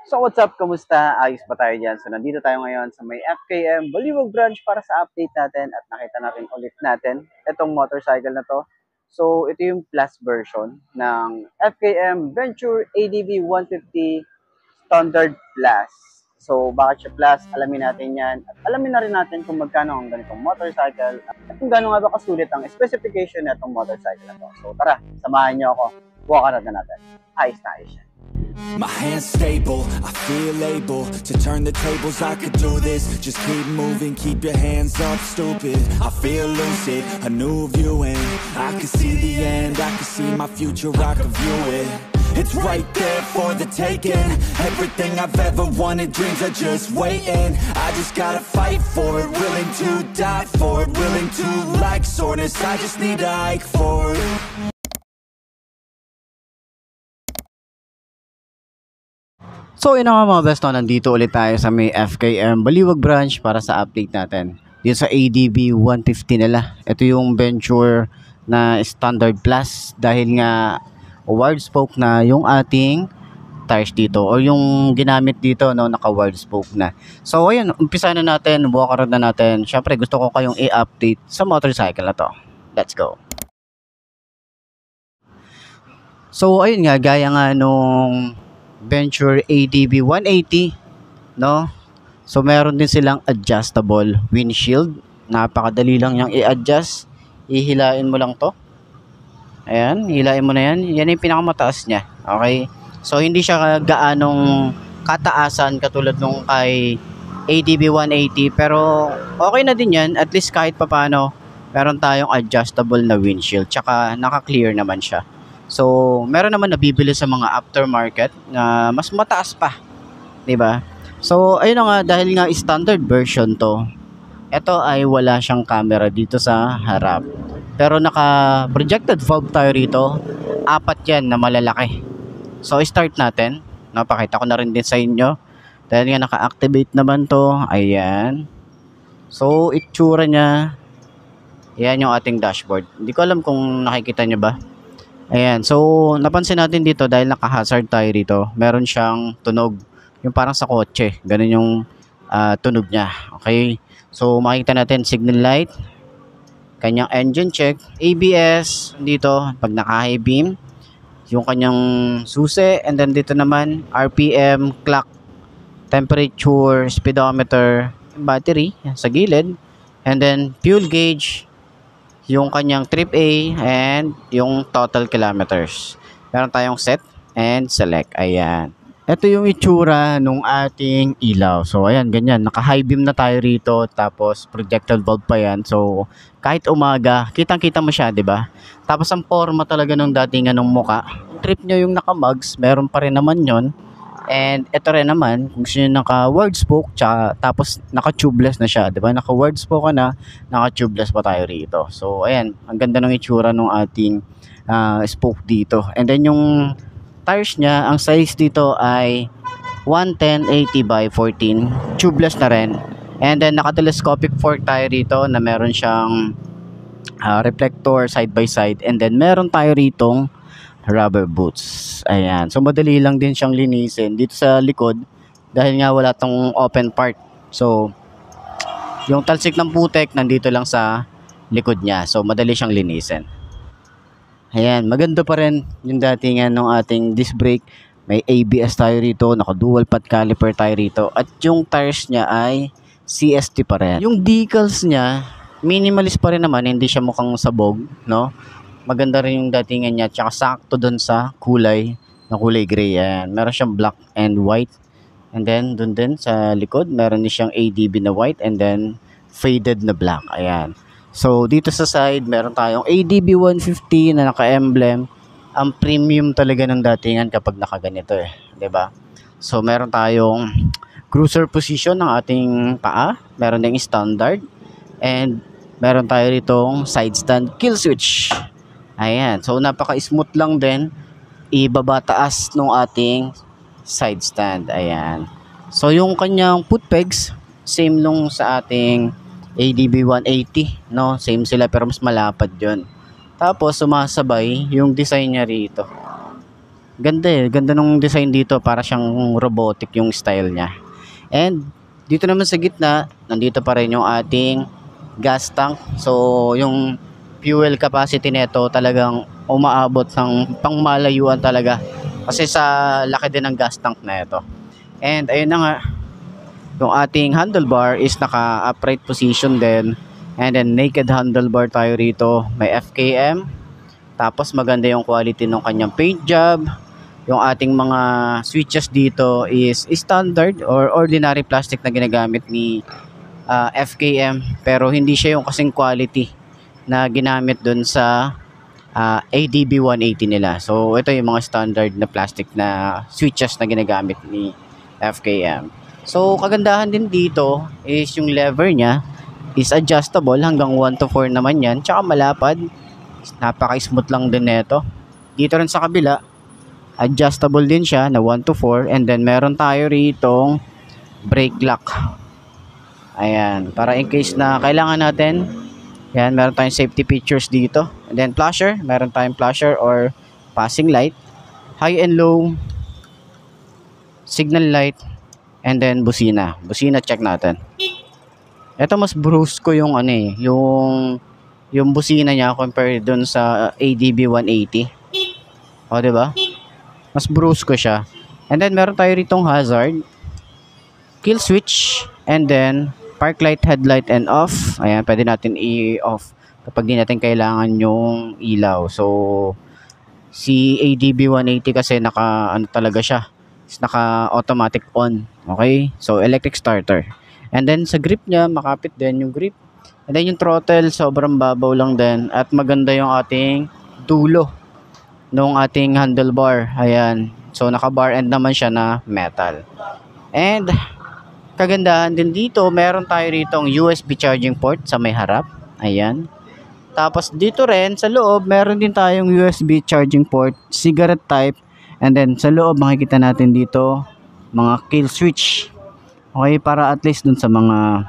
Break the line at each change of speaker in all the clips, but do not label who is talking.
So what's up? Kamusta? Ayos ba tayo dyan? So nandito tayo ngayon sa may FKM Baliwag branch para sa update natin at nakita natin ulit natin itong motorcycle na to. So ito yung plus version ng FKM Venture ADV 150 Standard Plus. So bakit siya plus? Alamin natin yan at alamin na rin natin kung magkano ang ganitong motorcycle at kung gano'n nga ba kasulit ang specification na itong motorcycle na to. So tara, samahan niyo ako. Walk around na natin. Ayos na ayos yan.
My hands stable, I feel able to turn the tables, I could do this. Just keep moving, keep your hands up, stupid. I feel lucid, a new view and I can see the end, I can see my future, I can view it. It's right there for the taking. Everything I've ever wanted, dreams are just waiting. I just gotta fight for it, willing to die for it, willing to like soreness, I just need a hike for it.
So yun nga mga best, nandito ulit tayo sa may FKM Baliwag branch para sa update natin. Dito sa ADB 150 nila. Ito yung Venture na Standard Plus dahil nga wide spoke na yung ating tires dito or yung ginamit dito, no, naka wide spoke na. So ayun, umpisa na natin, walk around na natin. Syempre gusto ko kayong i-update sa motorcycle na to. Let's go. So ayun nga, gaya nga nung Venture ADB 180, no? So meron din silang adjustable windshield. Napakadali lang niyang i-adjust. Ihilain mo lang 'to. Ayan, hilain mo na 'yan. Yan yung pinakamataas niya. Okay? So hindi siya gaanong kataasan katulad nung kay ADB 180, pero okay na din 'yan. At least kahit papaano meron tayong adjustable na windshield. Tsaka naka-clear naman siya. So, meron naman nabibili sa mga aftermarket na mas mataas pa, 'di ba? So, ayun nga, dahil nga standard version 'to. Ito ay wala siyang camera dito sa harap. Pero naka-projected valve tayo rito. 4 'yan na malalaki. So, start natin. Napakita ko na rin din sa inyo. Dahil nga naka-activate naman 'to. Ayan. So, itsura niya. Ayan yung ating dashboard. Hindi ko alam kung nakikita niyo ba. Ayan, so napansin natin dito dahil naka-hazard tayo rito, meron siyang tunog, yung parang sa kotse, ganun yung tunog niya. Okay, so makikita natin signal light, kanyang engine check, ABS, dito pag naka-high beam, yung kanyang susi, and then dito naman, RPM, clock, temperature, speedometer, battery sa gilid, and then fuel gauge, yung kanyang trip A, and yung total kilometers. Meron tayong set and select. Ayan. Ito yung itsura nung ating ilaw. So ayan, ganyan. Naka-high beam na tayo rito. Tapos projectile valve pa yan. So kahit umaga, kitang-kita mo siya, 'di ba? Tapos ang forma talaga nung dating anong muka. Trip nyo yung naka-mugs, meron pa rin naman yon. And ito rin naman, kung gusto nyo naka-word spoke, tapos naka-tubeless na siya, 'di ba? Naka-word spoke ka na, naka-tubeless pa tayo rito. So, ayan, ang ganda ng itsura ng ating spoke dito. And then yung tires niya, ang size dito ay 110/80 by 14, tubeless na rin. And then naka-telescopic fork tayo rito na meron siyang reflector side by side. And then meron tayo ritong rubber boots. Ayan. So, madali lang din siyang linisin. Dito sa likod, dahil nga wala tong open part. So, yung talsik ng putek, nandito lang sa likod niya. So, madali siyang linisin. Ayan. Maganda pa rin yung datingan ng ating disc brake. May ABS tayo rito. Naka-dual pad caliper tayo rito. At yung tires niya ay CST pa rin. Yung decals niya, minimalist pa rin naman. Hindi siya mukhang sabog, no? Maganda rin yung datingan niya, tsaka sakto dun sa kulay na kulay gray. Ayan. Meron siyang black and white, and then dun din sa likod meron din siyang ADB na white and then faded na black. Ayan. So dito sa side meron tayong ADB 150 na naka-emblem. Ang premium talaga ng datingan kapag nakaganito, 'di ba? So meron tayong cruiser position ng ating paa, meron ding standard, and meron tayo ritong side stand kill switch. Ayan. So, napaka-smooth lang din. Ibaba taas nung ating side stand. Ayan. So, yung kanyang foot pegs, same nung sa ating ADB 180. No? Same sila pero mas malapad yun. Tapos, sumasabay yung design niya rito. Ganda eh. Ganda nung design dito. Para siyang robotic yung style niya. And dito naman sa gitna, nandito pa rin yung ating gas tank. So, yung fuel capacity nito talagang umaabot ng pangmalayuan talaga. Kasi sa laki din ng gas tank na ito. And ayun na nga, yung ating handlebar is naka-upright position din. And then naked handlebar tayo rito. May FKM. Tapos maganda yung quality ng kanyang paint job. Yung ating mga switches dito is standard or ordinary plastic na ginagamit ni FKM. Pero hindi siya yung kasing quality na ginamit dun sa ADB 180 nila. So ito yung mga standard na plastic na switches na ginagamit ni FKM. So kagandahan din dito is yung lever niya is adjustable hanggang 1 to 4 naman yan. Tsaka malapad. Napaka-smooth lang din nito. Dito rin sa kabila, adjustable din siya na 1 to 4. And then meron tayo ritong brake lock. Ayan. Para in case na kailangan natin, yan, meron tayong safety features dito. And then flasher. Meron tayong flasher or passing light. High and low. Signal light. And then busina. Busina check natin. Ito mas brusco yung ano eh. Yung busina niya compared dun sa ADB 180. O, diba? Mas brusco siya. And then meron tayo ritong hazard, kill switch, and then park light, headlight, and off. Ayan, pwede natin i-off kapag di natin kailangan yung ilaw. So, si ADB 180 kasi talaga siya. Naka-automatic on. Okay? So, electric starter. And then, sa grip niya, makapit din yung grip. And then, yung throttle, sobrang babaw lang din. At maganda yung ating dulo nung ating handlebar. Ayan. So, naka-bar end naman siya na metal. And, kagandahan din dito, meron tayo ritong USB charging port sa may harap. Ayan. Tapos, dito rin, sa loob, meron din tayong USB charging port, cigarette type. And then, sa loob, makikita natin dito, mga kill switch. Okay, para at least dun sa mga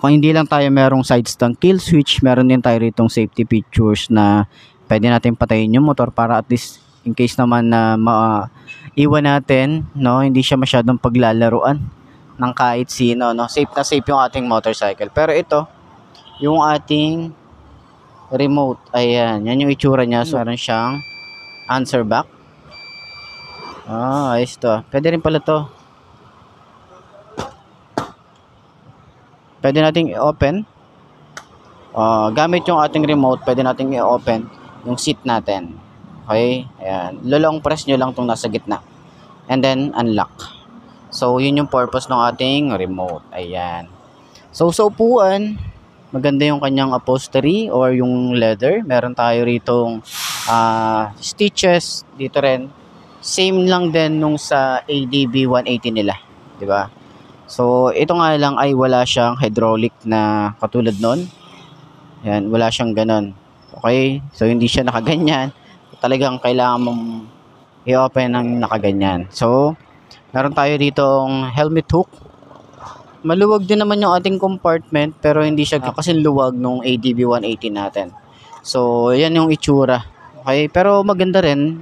kung hindi lang tayo merong side stand kill switch, meron din tayo ritong safety features na pwede natin patayin yung motor para at least in case naman na maiwan natin, no, hindi siya masyadong paglalaruan ng kahit sino, no. Safe na safe yung ating motorcycle. Pero ito, yung ating remote, ayan, yan yung itsura niya. So, meron siyang answer back. Ayos to. Pwede rin pala to. Pwede nating i-open. Gamit yung ating remote, pwede nating i-open yung seat natin. Okay? Ayan. Long press nyo lang itong nasa gitna. And then, unlock. So, yun yung purpose ng ating remote. Ayan. So, sa upuan, maganda yung kanyang upholstery or yung leather. Meron tayo ritong stitches. Dito rin. Same lang din nung sa ADB 180 nila. Diba? So, ito nga lang ay wala siyang hydraulic na katulad nun. Yan, wala siyang ganon. Okay? So, hindi siya nakaganyan. Talagang kailangan mong i-open ng nakaganyan. So, meron tayo ditong helmet hook. Maluwag din naman yung ating compartment, pero hindi siya kasing luwag nung ADB 180 natin. So, yan yung itsura. Okay? Pero maganda rin.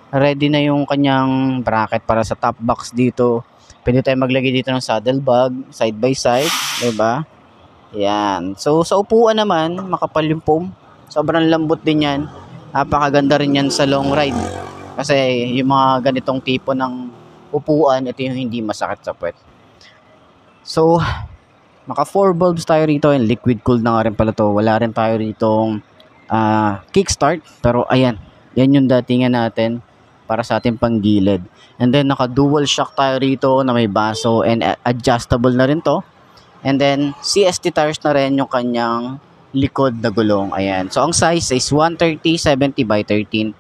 Ready na yung kanyang bracket para sa top box dito. Pwede tayo maglagay dito ng saddle bag, side by side, diba? Yan. So, sa upuan naman, makapal yung foam. Sobrang lambot din yan. Napakaganda rin yan sa long ride. Kasi yung mga ganitong tipo ng upuan, ito yung hindi masakit sa puwet. So, maka 4 bulbs tayo rito. And liquid cooled na nga rin pala to. Wala rin tayo rito kickstart. Pero ayan, yan yung datingan natin para sa ating panggilid. And then, naka-dual shock tayo rito na may baso and adjustable na rin to. And then, CST tires na rin yung kanyang likod na gulong. Ayan. So, ang size is 130/70 by 13.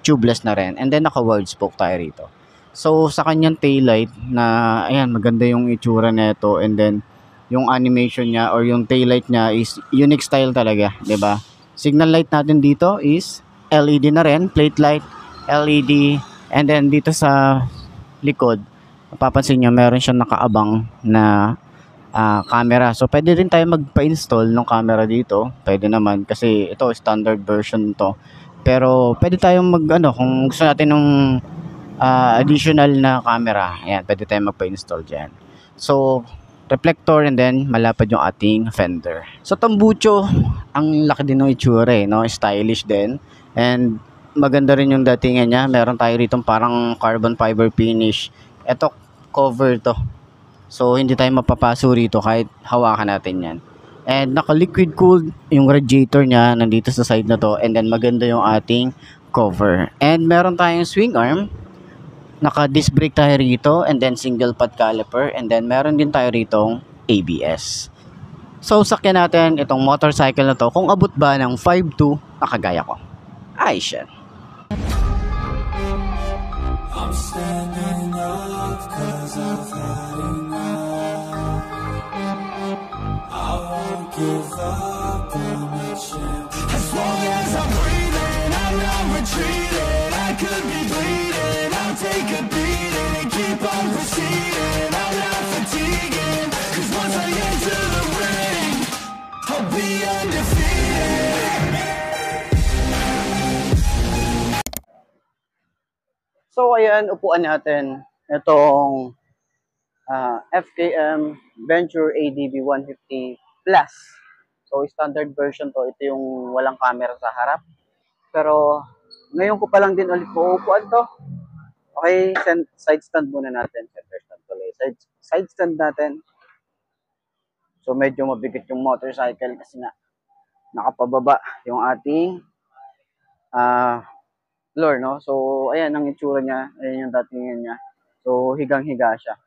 Tubeless na rin. And then, naka-wide spoke tayo rito. So, sa kanyang taillight na, ayan, maganda yung itsura nito. And then, yung animation niya or yung taillight niya is unique style talaga. 'Di ba? Signal light natin dito is LED na rin. Plate light, LED. And then dito sa likod, mapapansin nyo, meron siyang nakaabang na camera. So, pwede rin tayo magpa-install ng camera dito. Pwede naman kasi ito, standard version to. Pero pwede tayong mag ano, kung gusto natin ng additional na camera, ayan, pwede tayong magpa-install dyan. So, reflector and then malapad yung ating fender. So, tambucho, ang laki din ng itsura eh, no? Stylish din. And maganda rin yung datingan niya. Meron tayo rito parang carbon fiber finish. Ito, cover to. So, hindi tayo mapapaso rito kahit hawakan natin yan. And naka-liquid cooled yung radiator niya nandito sa side na to. And then maganda yung ating cover. And meron tayong swing arm. Naka-disc brake tayo rito. And then single pad caliper. And then meron din tayo ritong ABS. So, sakyan natin itong motorcycle na to. Kung abot ba ng 5'2", nakagaya ko. Ayos yan.
I'm standing up 'cause I've had enough. I won't give up on the chance. As long as I'm breathing, I'm not retreating. I could be bleeding, I'll take a beating and keep on proceeding. I'm not fatiguing, 'cause once I enter the ring, I'll be undefeated.
So, ayan, upuan natin itong FKM Venture ADB 150 Plus. So, standard version to. Ito yung walang camera sa harap. Pero, ngayon ko pa lang din ulit uupuan to. Okay, side stand muna natin. Center stand tuloy. Side stand natin. So, medyo mabigat yung motorcycle kasi na nakapababa yung ating floor, no? So, ayan ang itsura niya. Ayan yung datingan niya. So, higang-higa siya.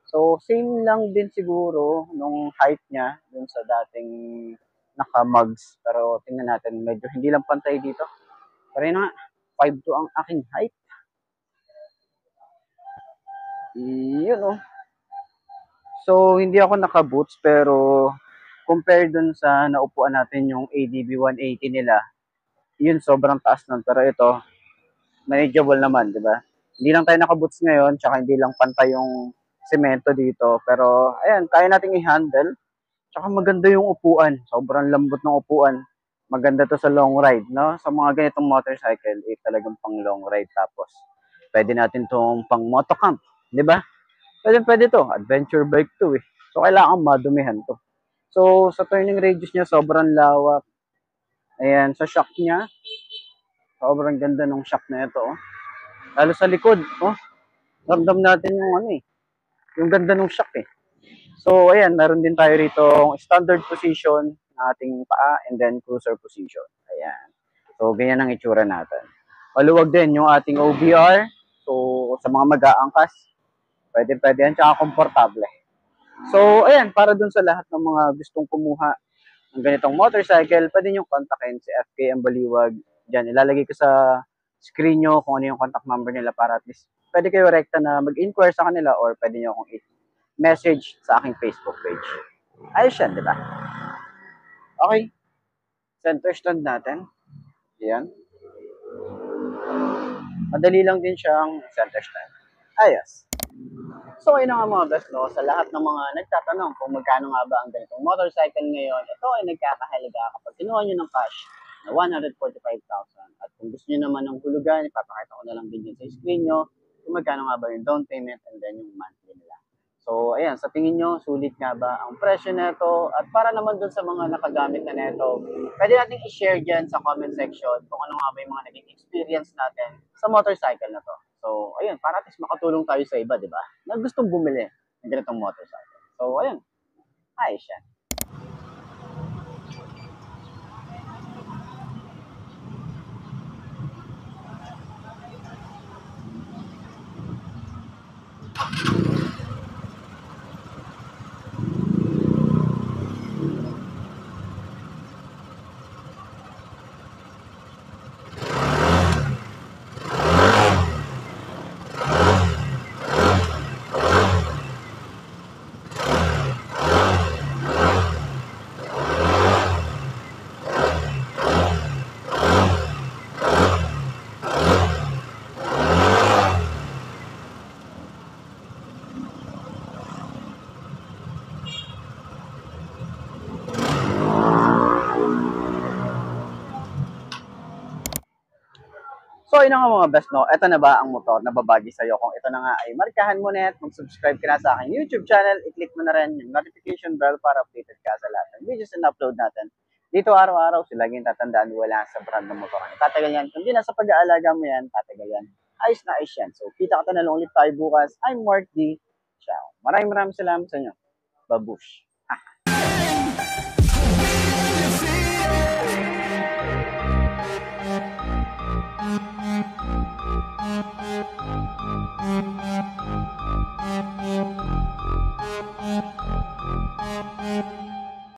So, same lang din siguro nung height niya dun sa dating naka-mugs. Pero, tingnan natin. Medyo hindi lang pantay dito. Pero yun nga, 5'2" ang aking height. Yun, oh. So, hindi ako naka-boots. Pero, compare dun sa naupuan natin yung ADB 180 nila, yun, sobrang taas nun. Pero ito, manageable naman, di ba? Hindi lang tayo naka-boots ngayon, tsaka hindi lang pantay yung semento dito. Pero, ayan, kaya nating i-handle. Tsaka maganda yung upuan. Sobrang lambot ng upuan. Maganda to sa long ride, no? Sa mga ganitong motorcycle, talagang pang long ride. Tapos, pwede natin tong pang motocamp, di ba? Pwede to. Adventure bike to eh. So, kailangan madumihan to. So, sa turning radius niya, sobrang lawak. Ayan, sa shock niya, sobrang ganda ng shock na ito, oh. Lalo sa likod, oh. Ramdam natin yung ano eh. Yung ganda ng shock eh. So, ayan, meron din tayo rito standard position na ating paa and then cruiser position. Ayan. So, ganyan ang itsura natin. Maluwag din yung ating OBR. So, sa mga mag-aangkas, pwede yan, tsaka komportable. So, ayan, para dun sa lahat ng mga gustong kumuha ng ganitong motorcycle, pwede nyo kontakin si FKM Baliwag. Diyan, ilalagay ko sa screen nyo kung ano yung contact number nila para at least pwede kayo rekta na mag-inquire sa kanila or pwede nyo akong i-message sa aking Facebook page. Ayos yan, di ba? Okay. Center stand natin. Ayan. Madali lang din siyang center stand. Ayos. So, ayun na nga mga best, no? Sa lahat ng mga nagtatanong kung magkano nga ba ang ganitong motorcycle ngayon, ito ay nagkakahalaga kapag kinuha nyo ng cash na 145,000. At kung gusto nyo naman ng hulugan, ipapakita ko na lang din sa screen nyo kung magkano nga ba yung down payment and then yung monthly nila. So, ayan, sa tingin nyo, sulit nga ba ang presyo neto? At para naman dun sa mga nakagamit na neto, pwede natin i-share dyan sa comment section kung ano nga ba yung mga naging experience natin sa motorcycle na to. So, ayun, para at least makatulong tayo sa iba, di ba? Na gustong bumili ng ganitong motorcycle. So, ayun, ayos yan. So, yun na nga mga best, no? Ito na ba ang motor na babagi sa'yo? Kung ito na nga ay markahan mo na at mag-subscribe ka na sa aking YouTube channel, i-click mo na rin yung notification bell para updated ka sa lahat ng videos na upload natin. Dito araw-araw, so laging tatandaan, wala sa brand ng motor. Tatagal yan. Kung di na sa pag-aalaga mo yan, tatagal yan. Ayos na ayos yan. So, kita ka na lang ulit tayo bukas. I'm Mark D. Ciao. Maraming salamat sa inyo. Babush.